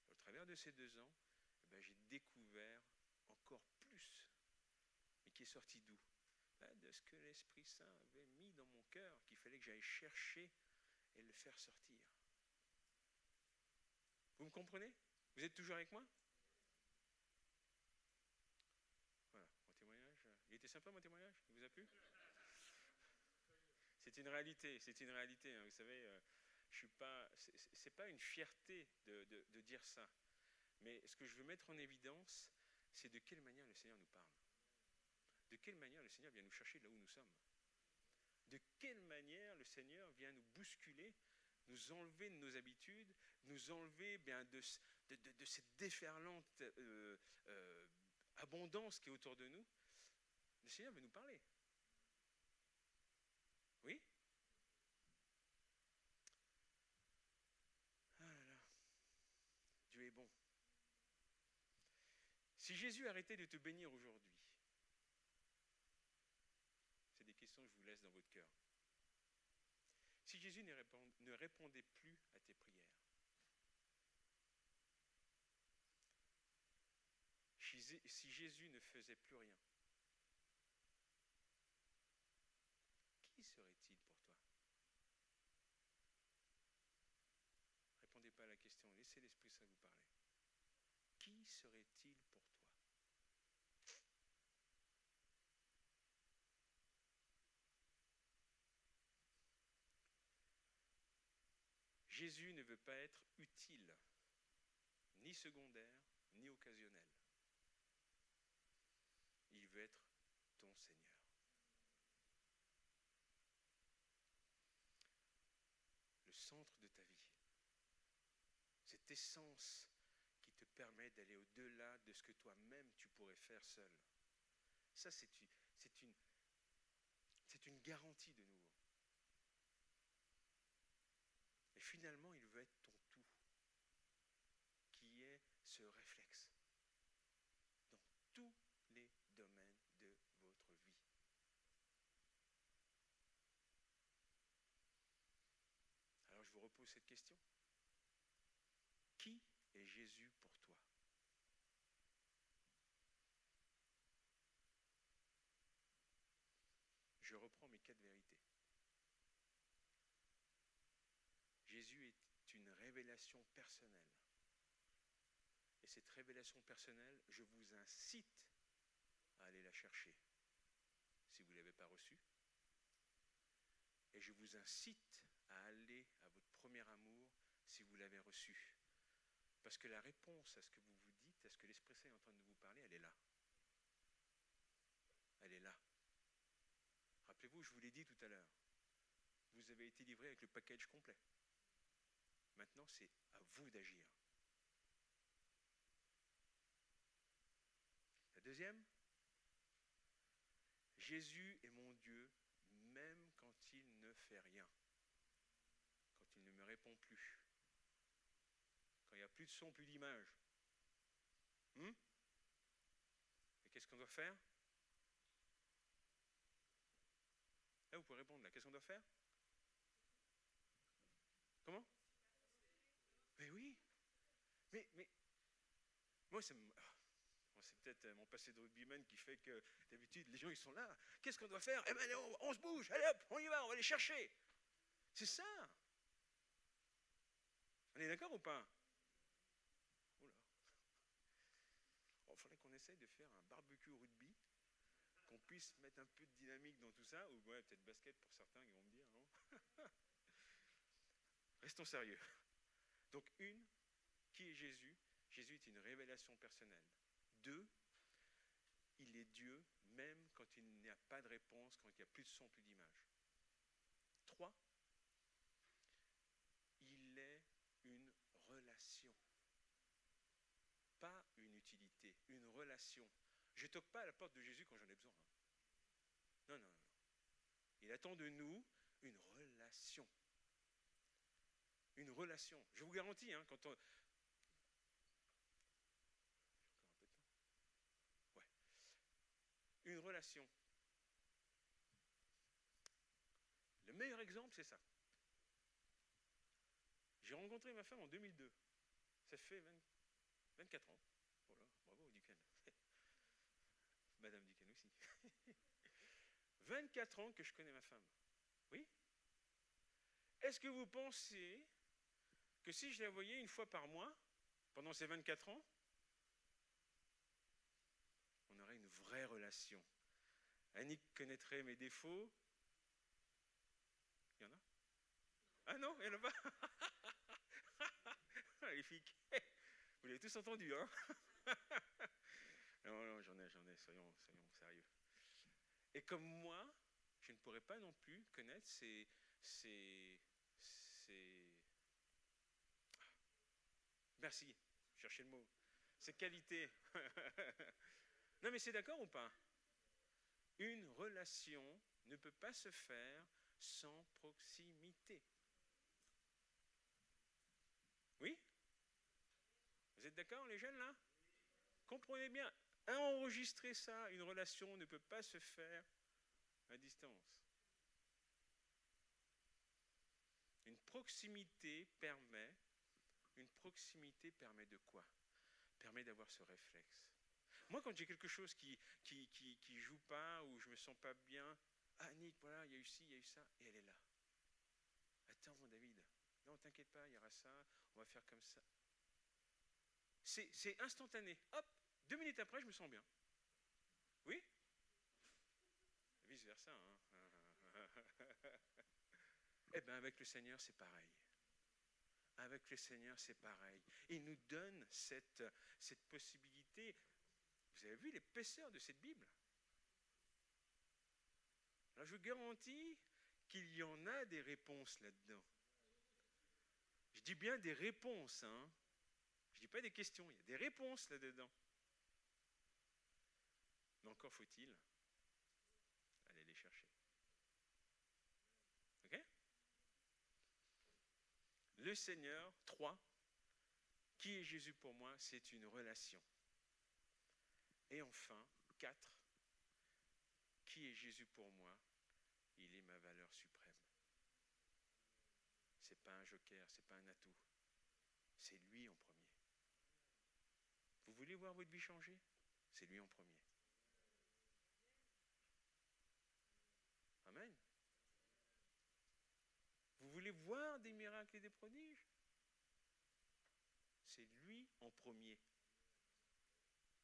Et au travers de ces 2 ans, j'ai découvert encore plus. Mais qui est sorti d'où? De ce que l'Esprit Saint avait mis dans mon cœur, qu'il fallait que j'aille chercher et le faire sortir. Vous me comprenez? Vous êtes toujours avec moi? Voilà, mon témoignage. Il était sympa mon témoignage? Il vous a plu? C'est une réalité, hein, vous savez, je suis pas, c'est pas une fierté de dire ça, mais ce que je veux mettre en évidence, c'est de quelle manière le Seigneur nous parle. De quelle manière le Seigneur vient nous chercher là où nous sommes. De quelle manière le Seigneur vient nous bousculer, nous enlever de nos habitudes, nous enlever de cette déferlante abondance qui est autour de nous. Le Seigneur veut nous parler. Oui? Ah là là. Dieu est Si Jésus arrêtait de te bénir aujourd'hui, c'est des questions que je vous laisse dans votre cœur. Si Jésus ne répondait plus à tes prières, si Jésus ne faisait plus rien, qui serait-il pour toi? Répondez pas à la question, laissez l'Esprit Saint vous parler. Qui serait-il pour toi? Jésus ne veut pas être utile, ni secondaire, ni occasionnel. Il veut être ton Seigneur. Le centre de ta vie. Cette essence qui te permet d'aller au-delà de ce que toi-même tu pourrais faire seul. Ça, c'est une garantie de nouveau. Et finalement, il veut être ton tout, qui est ce réflexe dans tous les domaines de votre vie. Alors je vous repose cette question. Qui est Jésus pour toi? Je reprends mes 4 vérités. Jésus est une révélation personnelle. Et cette révélation personnelle, je vous incite à aller la chercher si vous ne l'avez pas reçue. Et je vous incite à aller à votre premier amour si vous l'avez reçu. Parce que la réponse à ce que vous vous dites, à ce que l'Esprit Saint est en train de vous parler, elle est là. Elle est là. Rappelez-vous, je vous l'ai dit tout à l'heure, vous avez été livré avec le package complet. Maintenant, c'est à vous d'agir. La deuxième, Jésus est mon Dieu, même quand il ne fait rien, quand il ne me répond plus, quand il n'y a plus de son, plus d'image. Et qu'est-ce qu'on doit faire? Là, vous pouvez répondre, là. Qu'est-ce qu'on doit faire? Comment? Mais oui. Mais moi, c'est peut-être mon passé de rugbyman qui fait que d'habitude, les gens, ils sont là. Qu'est-ce qu'on doit faire? Eh bien, on se bouge. Allez hop, on y va, on va les chercher. C'est ça. On est d'accord ou pas? Oula. Il faudrait qu'on essaye de faire un barbecue rugby, qu'on puisse mettre un peu de dynamique dans tout ça, ou ouais, peut-être basket pour certains qui vont me dire, non? Restons sérieux. Donc, qui est Jésus? Jésus est une révélation personnelle. 2, il est Dieu, même quand il n'y a pas de réponse, quand il n'y a plus de son, plus d'image. 3, il est une relation. Pas une utilité, une relation. Je ne toque pas à la porte de Jésus quand j'en ai besoin. Non, non, non. Il attend de nous une relation. Une relation. Je vous garantis, quand on... Ouais. Une relation. Le meilleur exemple, c'est ça. J'ai rencontré ma femme en 2002. Ça fait 24 ans. Voilà, bravo, Duquesne. Madame Duquesne aussi. 24 ans que je connais ma femme. Oui? Est-ce que vous pensez que si je la voyais une fois par mois, pendant ces 24 ans, on aurait une vraie relation? Annick connaîtrait mes défauts. Il y en a? Ah non, il n'y en a pas. Les filles, vous l'avez tous entendu, hein? Non, j'en ai, soyons sérieux. Et comme moi, je ne pourrais pas non plus connaître ces merci, cherchez le mot. Ces qualités. Non, mais c'est d'accord ou pas? Une relation ne peut pas se faire sans proximité. Oui? Vous êtes d'accord, les jeunes, là? Comprenez bien, enregistrer ça, une relation ne peut pas se faire à distance. Une proximité permet de quoi? Permet d'avoir ce réflexe. Moi, quand j'ai quelque chose qui joue pas, ou je me sens pas bien, ah Nick, voilà, il y a eu ci, il y a eu ça, et elle est là. Attends, mon David, non, t'inquiète pas, il y aura ça, on va faire comme ça. C'est instantané. Hop, 2 minutes après, je me sens bien. Oui? Vice versa. Hein. Eh bien, avec le Seigneur, c'est pareil. Avec le Seigneur, c'est pareil. Il nous donne cette possibilité. Vous avez vu l'épaisseur de cette Bible? Alors, je vous garantis qu'il y en a des réponses là-dedans. Je dis bien des réponses, hein. Je ne dis pas des questions, il y a des réponses là-dedans. Mais encore faut-il aller les chercher. Ok? Le Seigneur, 3. Qui est Jésus pour moi? C'est une relation. Et enfin, 4. Qui est Jésus pour moi? Il est ma valeur suprême. Ce n'est pas un joker, ce n'est pas un atout. C'est lui en premier. Vous voulez voir votre vie changer? C'est lui en premier. Amen. Vous voulez voir des miracles et des prodiges? C'est lui en premier.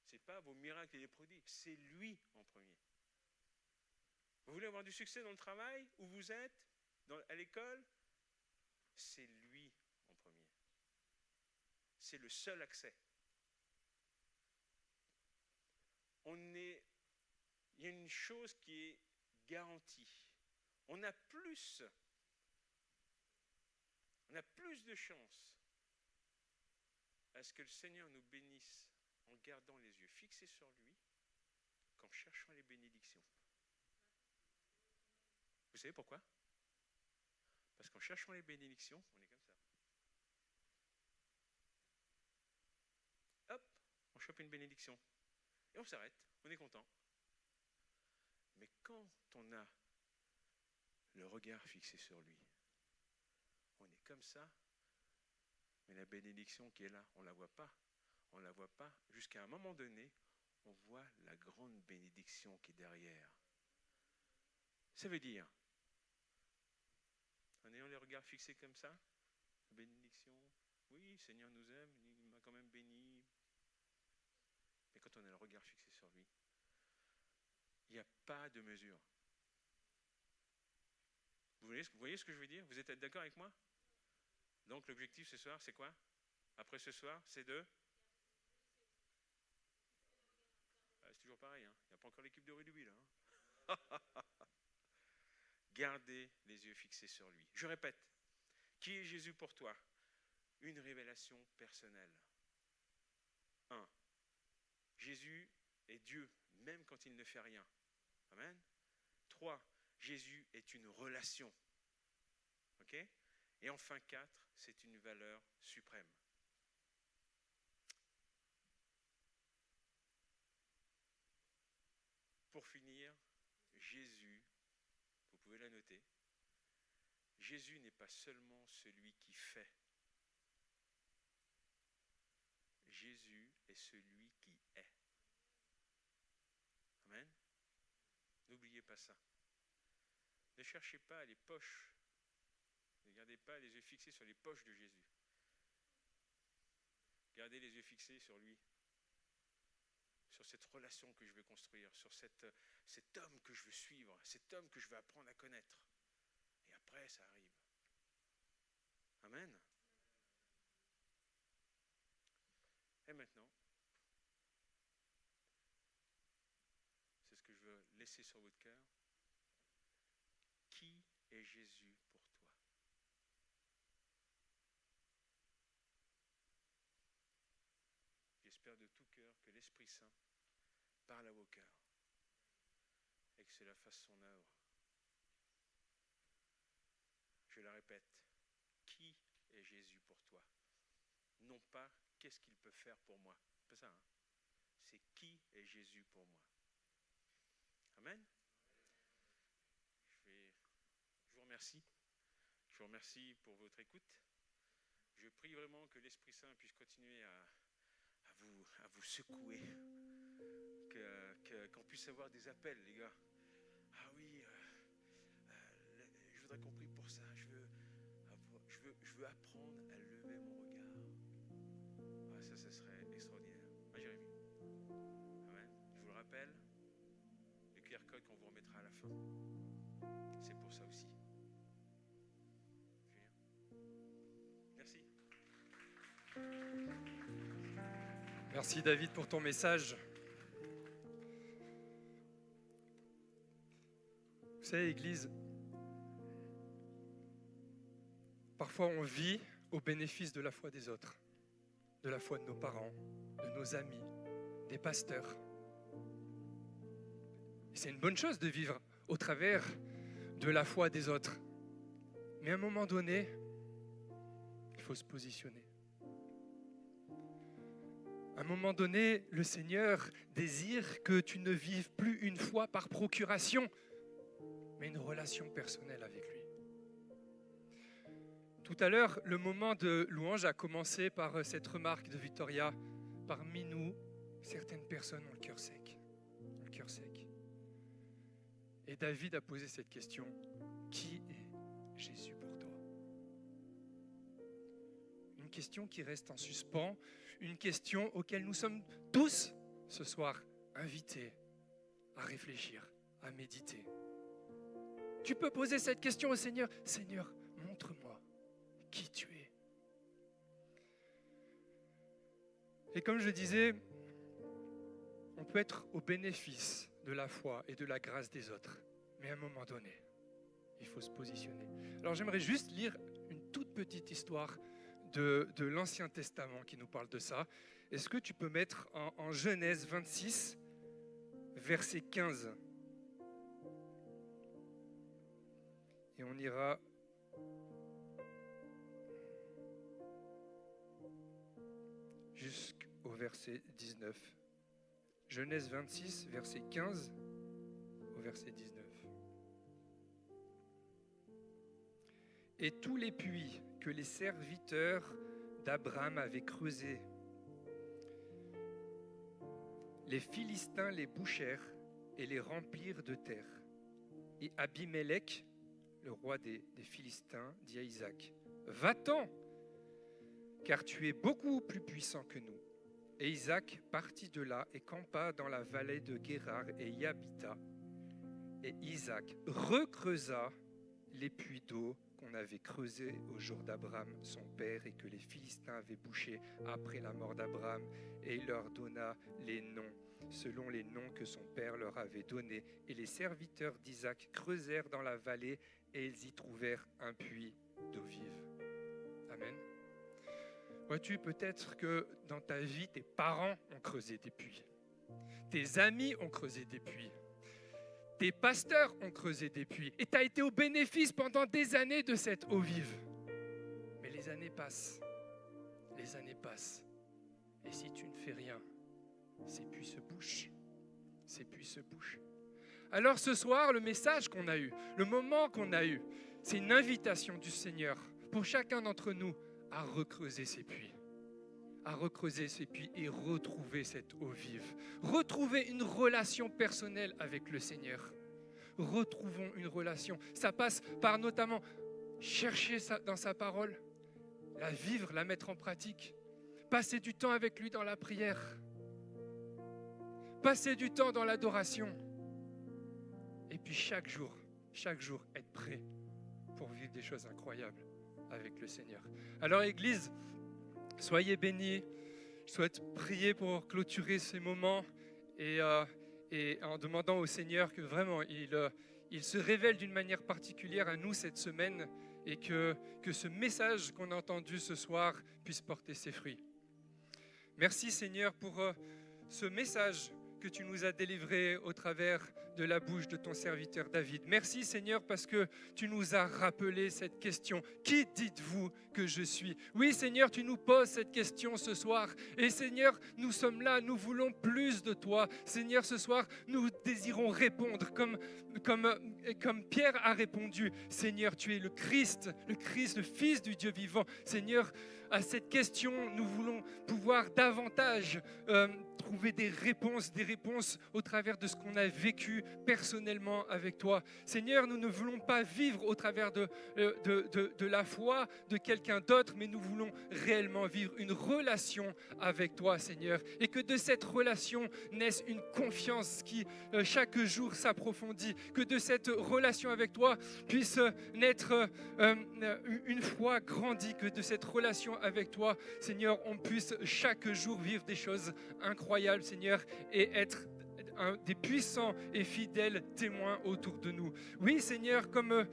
Ce n'est pas vos miracles et des prodiges, c'est lui en premier. Vous voulez avoir du succès dans le travail, où vous êtes, à l'école? C'est lui en premier. C'est le seul accès. Il y a une chose qui est garantie. On a plus de chances à ce que le Seigneur nous bénisse en gardant les yeux fixés sur lui qu'en cherchant les bénédictions. Vous savez pourquoi? Parce qu'en cherchant les bénédictions, on est comme ça. Hop, on chope une bénédiction. Et on s'arrête, on est content. Mais quand on a le regard fixé sur lui, on est comme ça, mais la bénédiction qui est là, on ne la voit pas. On ne la voit pas. Jusqu'à un moment donné, on voit la grande bénédiction qui est derrière. Ça veut dire, en ayant les regards fixés comme ça, bénédiction, oui, le Seigneur nous aime, il m'a quand même béni. Mais quand on a le regard fixé sur lui, il n'y a pas de mesure. Vous voyez ce que je veux dire? Vous êtes d'accord avec moi? Donc l'objectif ce soir, c'est quoi? Après ce soir, c'est de... c'est toujours pareil, hein. Il n'y a pas encore l'équipe de rugby là. Hein. Gardez les yeux fixés sur lui. Je répète, qui est Jésus pour toi? Une révélation personnelle. 1. Jésus est Dieu, même quand il ne fait rien. Amen. 3. Jésus est une relation. Ok? Et enfin 4, c'est une valeur suprême. Pour finir, Jésus, vous pouvez la noter, Jésus n'est pas seulement celui qui fait. Jésus est celui qui est. Amen. N'oubliez pas ça. Ne cherchez pas les poches. Ne gardez pas les yeux fixés sur les poches de Jésus. Gardez les yeux fixés sur lui. Sur cette relation que je veux construire, sur cet homme que je veux suivre, cet homme que je veux apprendre à connaître. Et après, ça arrive. Amen. Et maintenant, c'est ce que je veux laisser sur votre cœur. Qui est Jésus pour toi? J'espère de tout cœur que l'Esprit Saint parle à vos cœurs et que cela fasse son œuvre. Je la répète, qui est Jésus pour toi? Non pas qu'est-ce qu'il peut faire pour moi. C'est pas ça, hein? c'est qui est Jésus pour moi. Amen. Je vous remercie. Je vous remercie pour votre écoute. Je prie vraiment que l'Esprit Saint puisse continuer à vous secouer, qu'on puisse avoir des appels, les gars. Ah oui, je voudrais qu'on prie pour ça. Je veux apprendre à lever mon regard. Ah, ça serait extraordinaire. Ah, Jérémie. Amen. Je vous le rappelle, le QR code qu'on vous remettra à la fin. C'est pour ça aussi. Merci. Merci David pour ton message. Vous savez, Église, parfois on vit au bénéfice de la foi des autres, de la foi de nos parents, de nos amis, des pasteurs. Et c'est une bonne chose de vivre au travers de la foi des autres. Mais à un moment donné, il faut se positionner. À un moment donné, le Seigneur désire que tu ne vives plus une foi par procuration, mais une relation personnelle avec lui. Tout à l'heure, le moment de louange a commencé par cette remarque de Victoria. Parmi nous, certaines personnes ont le cœur sec. Et David a posé cette question. Qui est Jésus pour toi? Une question qui reste en suspens, une question auquel nous sommes tous ce soir invités à réfléchir, à méditer. Tu peux poser cette question au Seigneur. Seigneur, montre-moi qui tu es. Et comme je disais, on peut être au bénéfice de la foi et de la grâce des autres. Mais à un moment donné, il faut se positionner. Alors j'aimerais juste lire une toute petite histoire de l'Ancien Testament qui nous parle de ça. Est-ce que tu peux mettre en Genèse 26, verset 15 ? Et on ira jusqu'au verset 19. Genèse 26, verset 15 au verset 19. Et tous les puits que les serviteurs d'Abraham avaient creusés, les Philistins les bouchèrent et les remplirent de terre. Et Abimélec, le roi des Philistins, dit à Isaac, « Va-t'en, car tu es beaucoup plus puissant que nous. » Et Isaac partit de là et campa dans la vallée de Guérar et y habita. Et Isaac recreusa les puits d'eau qu'on avait creusés au jour d'Abraham, son père, et que les Philistins avaient bouchés après la mort d'Abraham. Et il leur donna les noms, selon les noms que son père leur avait donnés. Et les serviteurs d'Isaac creusèrent dans la vallée et ils y trouvèrent un puits d'eau vive. Amen. Vois-tu, peut-être que dans ta vie, tes parents ont creusé des puits. Tes amis ont creusé des puits. Tes pasteurs ont creusé des puits. Et tu as été au bénéfice pendant des années de cette eau vive. Mais les années passent. Les années passent. Et si tu ne fais rien, ces puits se bouchent. Ces puits se bouchent. Alors ce soir, le message qu'on a eu, le moment qu'on a eu, c'est une invitation du Seigneur pour chacun d'entre nous à recreuser ces puits. À recreuser ces puits et retrouver cette eau vive. Retrouver une relation personnelle avec le Seigneur. Retrouvons une relation. Ça passe par notamment chercher ça dans sa parole, la vivre, la mettre en pratique. Passer du temps avec lui dans la prière. Passer du temps dans l'adoration. Et puis chaque jour, être prêt pour vivre des choses incroyables avec le Seigneur. Alors Église, soyez bénis. Je souhaite prier pour clôturer ces moments et en demandant au Seigneur que vraiment il se révèle d'une manière particulière à nous cette semaine et que ce message qu'on a entendu ce soir puisse porter ses fruits. Merci Seigneur pour ce message que que tu nous as délivrés au travers de la bouche de ton serviteur David. Merci Seigneur parce que tu nous as rappelé cette question. Qui dites-vous que je suis? Oui Seigneur, tu nous poses cette question ce soir. Et Seigneur, nous sommes là, nous voulons plus de toi. Seigneur, ce soir, nous désirons répondre comme Pierre a répondu. Seigneur, tu es le Christ, le Fils du Dieu vivant. Seigneur, à cette question, nous voulons pouvoir davantage trouver des réponses au travers de ce qu'on a vécu personnellement avec toi. Seigneur, nous ne voulons pas vivre au travers de la foi de quelqu'un d'autre, mais nous voulons réellement vivre une relation avec toi, Seigneur. Et que de cette relation naisse une confiance qui chaque jour s'approfondit. Que de cette relation avec toi puisse naître une foi grandie. Que de cette relation avec toi, Seigneur, on puisse chaque jour vivre des choses incroyables, Seigneur, et être des puissants et fidèles témoins autour de nous. Oui, Seigneur, comme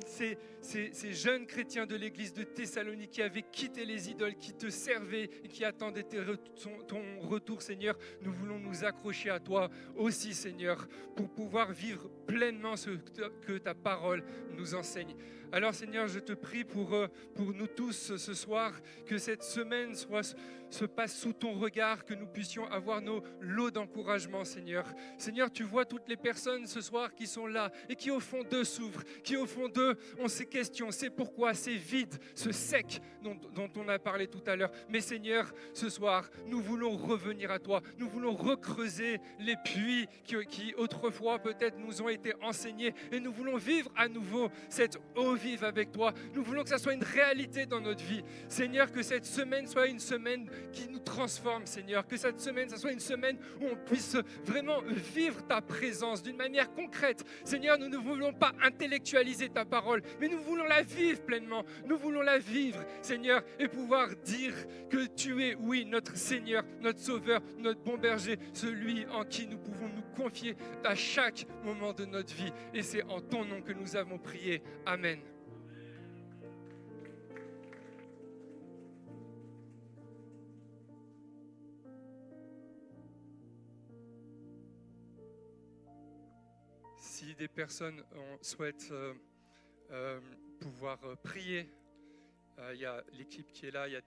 ces jeunes chrétiens de l'église de Thessalonique qui avaient quitté les idoles, qui te servaient et qui attendaient ton retour, Seigneur, nous voulons nous accrocher à toi aussi, Seigneur, pour pouvoir vivre pleinement ce que ta parole nous enseigne. Alors, Seigneur, je te prie pour nous tous ce soir, que cette semaine se passe sous ton regard, que nous puissions avoir nos lots d'encouragement, Seigneur. Seigneur, tu vois toutes les personnes ce soir qui sont là et qui au fond d'eux s'ouvrent, qui au fond d'eux ont ces questions, c'est pourquoi, c'est vide, ce sec dont on a parlé tout à l'heure. Mais Seigneur, ce soir, nous voulons revenir à toi, nous voulons recreuser les puits qui autrefois peut-être nous ont été enseignés et nous voulons vivre à nouveau cette eau vive avec toi. Nous voulons que ça soit une réalité dans notre vie. Seigneur, que cette semaine soit une semaine qui nous transforme, Seigneur. Que cette semaine, ça soit une semaine où on puisse vraiment vivre ta présence d'une manière concrète. Seigneur, nous ne voulons pas intellectualiser ta parole, mais nous voulons la vivre pleinement. Nous voulons la vivre, Seigneur, et pouvoir dire que tu es, oui, notre Seigneur, notre Sauveur, notre bon berger, celui en qui nous pouvons nous confier à chaque moment de notre vie. Et c'est en ton nom que nous avons prié. Amen. Si des personnes souhaitent pouvoir prier, il y a l'équipe qui est là, il y a